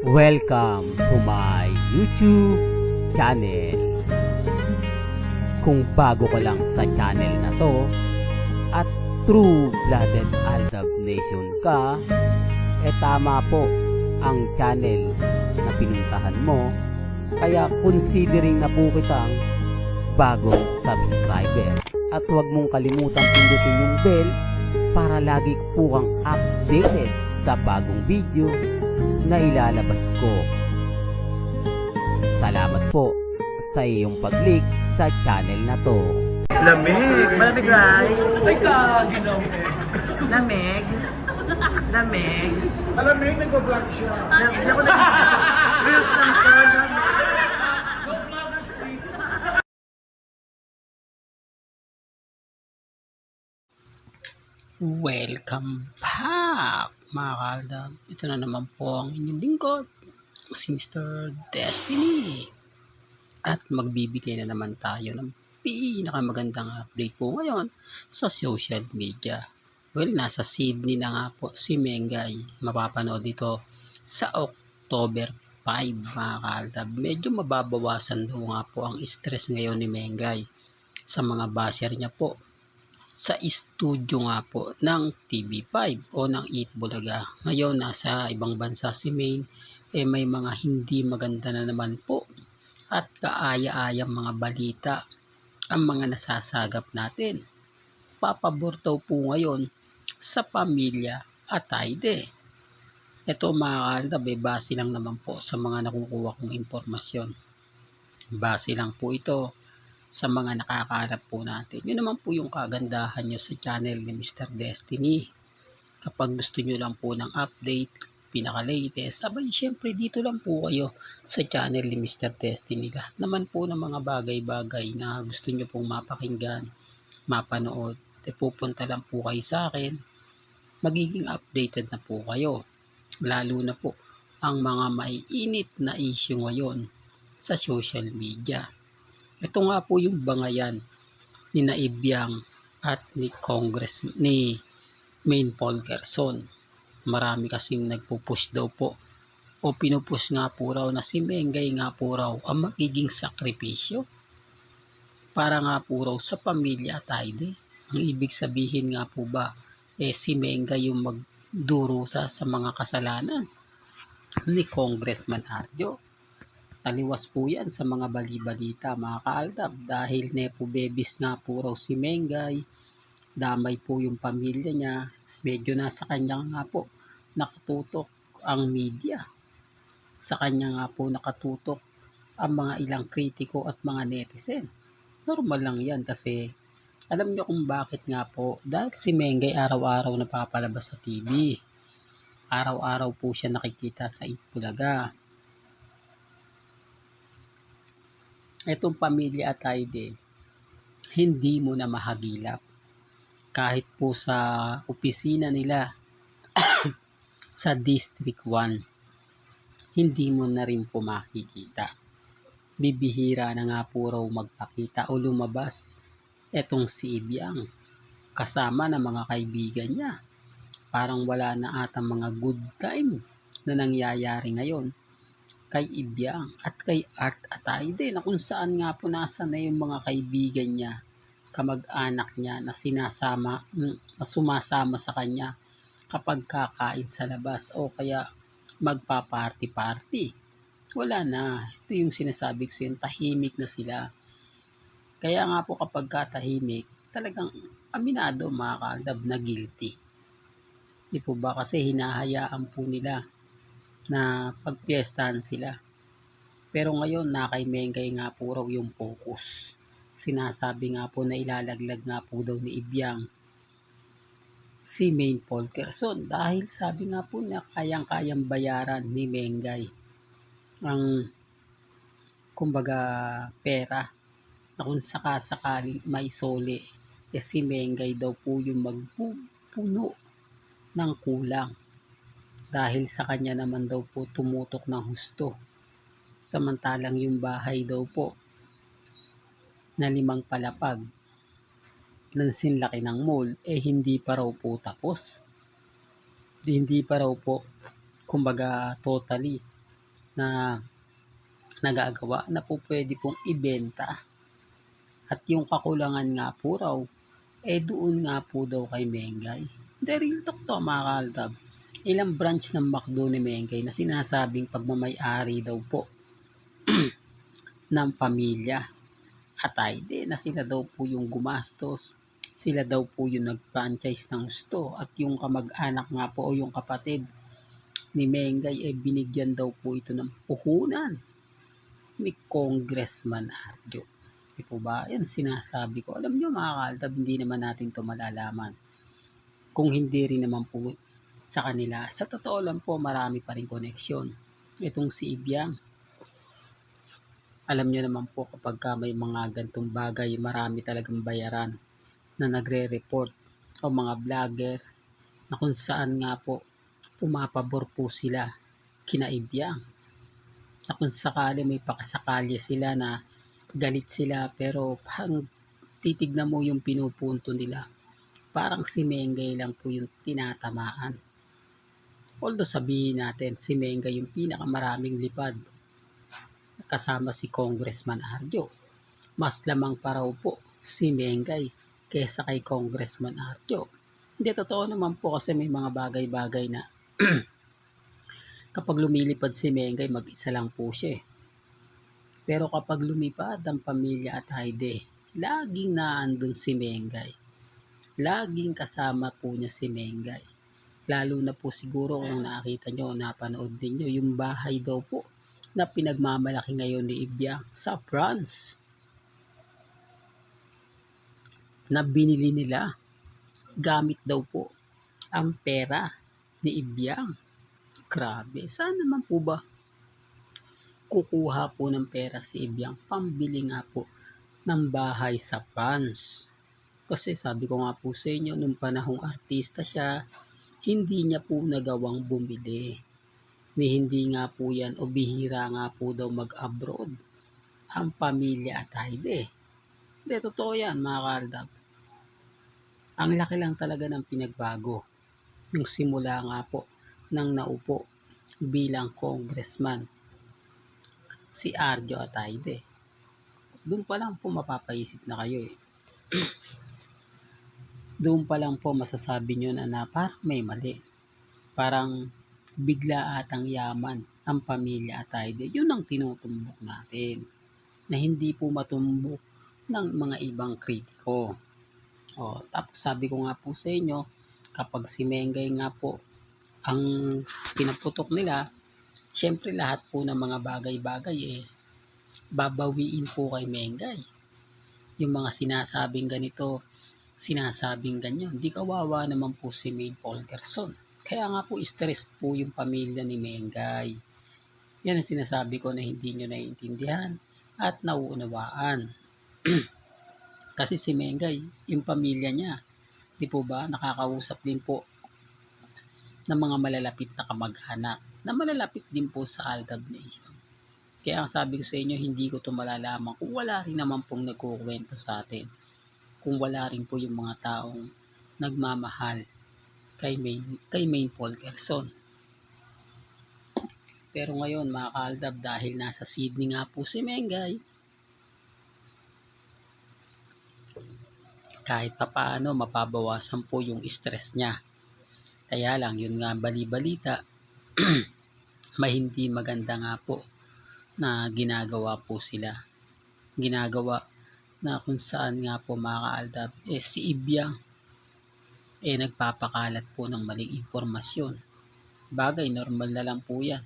Welcome to my YouTube channel. Kung bago ka lang sa channel na to at true-blooded Aldab Nation ka, tama po ang channel na pinuntahan mo. Kaya considering na po kitang bagong subscriber. At huwag mong kalimutan pindutin yung bell para lagi po kang updated sa bagong video na ilalabas ko. Salamat po sa iyong pag-click sa channel na to. Lamig! Malamig, right? Ay ka, ginawa. Lamig? Lamig? Malamig, nag-vlog siya. Hindi ako Reels lang to, lamig. No vloggers, please. Welcome back mga kaaldab. Ito na naman po ang inyong lingkod, si Mr. Destiny. At magbibigay na naman tayo ng pinakamagandang update po ngayon sa social media. Well, nasa Sydney na nga po si Mengay. Mapapanood dito sa October 5 mga kaaldab. Medyo mababawasan daw nga po ang stress ngayon ni Mengay sa mga basher niya po sa studio nga po ng TV5 o ng Eat Bulaga. Ngayon nasa ibang bansa si Maine, may mga hindi maganda na naman po at kaaya-ayang mga balita ang mga nasasagap natin. Papabor daw po ngayon sa pamilya Atayde. Ito mga kaaldab, base lang naman po sa mga nakukuha kong impormasyon. Base lang po ito sa mga nakakaharap po natin. Yun naman po yung kagandahan nyo sa channel ni Mr. Destiny. Kapag gusto nyo lang po ng update, pinaka-latest, abay syempre dito lang po kayo sa channel ni Mr. Destiny. Lahat naman po ng mga bagay-bagay na gusto nyo pong mapakinggan, mapanood, pupunta lang po kayo sa akin, magiging updated na po kayo. Lalo na po ang mga maiinit na issue ngayon sa social media. Ito nga po yung bangayan ni Naibyang at ni Maine Paul Gerson. Marami kasing nagpupush daw po o pinupush nga po raw na si Mengay nga po raw ang magiging sakripisyo para nga po raw sa pamilya Atayde. Ang ibig sabihin nga po ba si Mengay yung magdurusa sa mga kasalanan ni Congressman Arjo? Taliwas po yan sa mga bali-balita mga kaaldab dahil nepo babies nga po raw si Mengay, damay po yung pamilya niya, medyo nasa kanya nga po nakatutok ang media, sa kanya nga po nakatutok ang mga ilang kritiko at mga netizen. Normal lang yan kasi alam niyo kung bakit nga po, dahil si Mengay araw-araw napapalabas sa TV, araw-araw po siya nakikita sa Eat Bulaga. Itong pamilya Atayde, hindi mo na mahagilap. Kahit po sa opisina nila sa District 1, hindi mo na rin po makikita. Bibihira na nga po raw magpakita o lumabas etong si Ibyang kasama ng mga kaibigan niya. Parang wala na ata mga good time na nangyayari ngayon kay Ibyang at kay Art Atayde, na kung saan nga po nasa na yung mga kaibigan niya, kamag-anak niya na sumasama sa kanya kapag kakain sa labas o kaya magpa-party-party. Wala na. Ito yung sinasabi ko sa tahimik na sila. Kaya nga po kapag katahimik, talagang aminado mga kaaldab na guilty. Di po ba kasi hinahayaan po nila na pagpiestahan sila. Pero ngayon na kay Mengay nga po raw yung focus. Sinasabi nga po na ilalaglag nga po daw ni Ibyang si Maine Paul Gerson dahil sabi nga po na kayang-kayang bayaran ni Mengay ang kumbaga pera na kung sakasakaling may sole si Mengay daw po yung magpupuno ng kulang. Dahil sa kanya naman daw po tumutok ng husto. Samantalang yung bahay daw po na 5 palapag ng sinlaki ng mall, hindi pa raw po tapos. Hindi pa raw po, kumbaga totally na nagagawa na po pwede pong ibenta. At yung kakulangan nga po raw, doon nga po daw kay Mengay. Hindi, real talk to mga kaaldab. Ilang branch ng McDo ni Mengay na sinasabing pagmamay-ari daw po ng pamilya. At hindi na sila daw po yung gumastos. Sila daw po yung nag-franchise ng gusto. At yung kamag-anak nga po o yung kapatid ni Mengay binigyan daw po ito ng puhunan ni Congressman Arjo. Di po ba? Yan sinasabi ko. Alam nyo mga kaaldab, hindi naman natin to malalaman. Kung hindi rin naman po sa kanila. Sa totoo lang po, marami pa rin koneksyon. Itong si Ibiang. Alam nyo naman po kapag may mga gantong bagay, marami talagang bayaran na nagre-report o mga vlogger na kung saan nga po pumapabor po sila kina Ibiang. Na kung sakali may pakasakali sila na galit sila pero pang titignan mo yung pinupunto nila, parang si Mengay lang po yung tinatamaan. Although sabihin natin, si Mengay yung pinakamaraming lipad kasama si Congressman Arjo. Mas lamang pa raw po si Mengay kesa kay Congressman Arjo. Hindi, totoo naman po kasi may mga bagay-bagay na kapag lumilipad si Mengay, mag-isa lang po siya. Pero kapag lumipad ang pamilya at Haide, laging naandun si Mengay. Laging kasama po niya si Mengay. Lalo na po siguro kung nakita nyo, napanood ninyo, yung bahay daw po na pinagmamalaki ngayon ni Ibiang sa France. Na binili nila. Gamit daw po ang pera ni Ibiang. Grabe, saan naman po ba kukuha po ng pera si Ibiang pambili nga po ng bahay sa France? Kasi sabi ko nga po sa inyo, nung panahong artista siya, hindi niya po nagawang bumili. Ni hindi nga po yan o bihira nga po daw mag-abroad ang pamilya at Haide. Hindi, totoo yan mga kaaldab. Ang laki lang talaga ng pinagbago nung simula nga po nang naupo bilang congressman si Arjo at Haide. Doon pa lang po mapapaisip na kayo Doon pa lang po masasabi nyo na parang may mali. Parang bigla atang yaman ang pamilya at Haide. Yun ang tinutumbok natin. Na hindi po matumbok ng mga ibang kritiko. Tapos sabi ko nga po sa inyo, kapag si Mengay nga po ang pinaputok nila, syempre lahat po ng mga bagay-bagay babawiin po kay Mengay. Yung mga sinasabing ganito, sinasabing ganyan. Di kawawa naman po si Maine Polgerson. Kaya nga po stressed po yung pamilya ni Mengay. Yan ang sinasabi ko na hindi nyo naiintindihan at nauunawaan. Kasi si Mengay, yung pamilya niya, di po ba, nakakausap din po ng mga malalapit na kamag-anak na malalapit din po sa Aldab Nation. Kaya ang sabi ko sa inyo, hindi ko ito malalaman kung wala rin naman pong nagkukwento sa atin. Kung wala rin po yung mga taong nagmamahal kay Maine Polgerson. Pero ngayon mga kaaldab, dahil nasa Sydney nga po si Mengay, kahit papaano mapabawasan po yung stress niya. Kaya lang, yun nga bali-balita, may hindi maganda nga po na ginagawa po sila. Ginagawa na kung saan nga po mga kaaldab, si Ibiang nagpapakalat po ng maling impormasyon. Bagay, normal na lang po yan.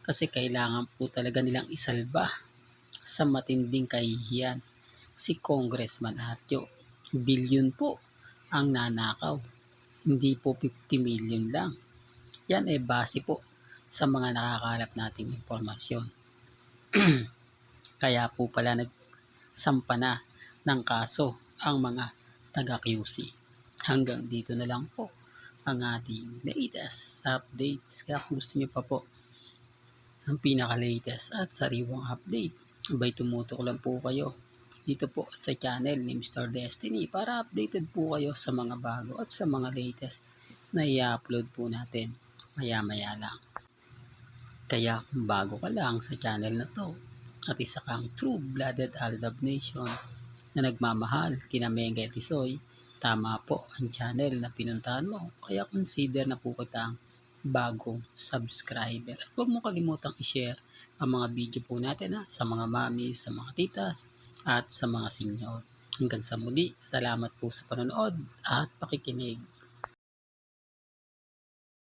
Kasi kailangan po talaga nilang isalba sa matinding kahihiyan si Congressman Arjo. Bilyon po ang nanakaw. Hindi po 50 million lang. Yan base po sa mga nakakalap nating impormasyon. Kaya po pala nagsampa na ng kaso ang mga taga-QC. Hanggang dito na lang po ang ating latest updates. Kaya kung gusto nyo pa po ng pinaka-latest at sariwang update, abay tumutok lang po kayo dito po sa channel ni Mr. Destiny para updated po kayo sa mga bago at sa mga latest na i-upload po natin maya-maya lang. Kaya kung bago ka lang sa channel na to at isa kang true-blooded Aldab Nation na nagmamahal kina Mengge at Tisoy, tama po ang channel na pinuntahan mo. Kaya consider na po kitang bagong subscriber. At huwag mo kalimutang i-share ang mga video po natin sa mga mamis, sa mga titas, at sa mga senior. Hanggang sa muli, salamat po sa panonood at pakikinig.